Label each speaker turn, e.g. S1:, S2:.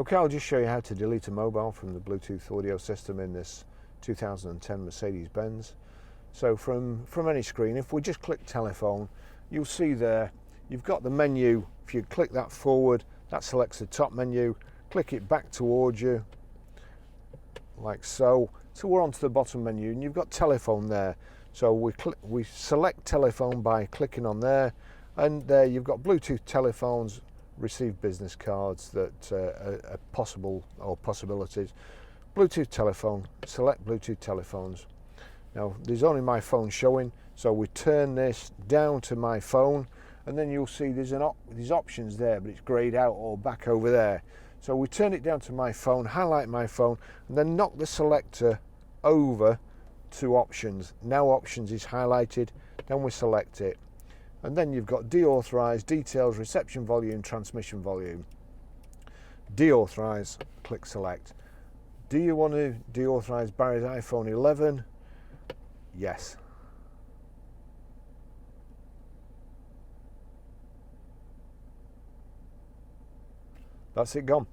S1: Okay, I'll just show you how to delete a mobile from the Bluetooth audio system in this 2010 Mercedes Benz. So from any screen, if we just click telephone, you'll see there you've got the menu. If you click that forward, that selects the top menu. Click it back towards you like so. So we're onto the bottom menu and you've got telephone there. So we select telephone by clicking on there, and there you've got Bluetooth telephones, receive business cards that are possible or possibilities. Bluetooth telephone, select Bluetooth telephones. Now there's only my phone showing, so we turn this down to my phone, and then you'll see there's options there, but it's grayed out or back over there. So we turn it down to my phone, highlight my phone, and then knock the selector over to options. Now options is highlighted, then we select it. And then you've got deauthorize, details, reception volume, transmission volume. Deauthorize, click select. Do you want to deauthorize Barry's iPhone 11? Yes. That's it gone.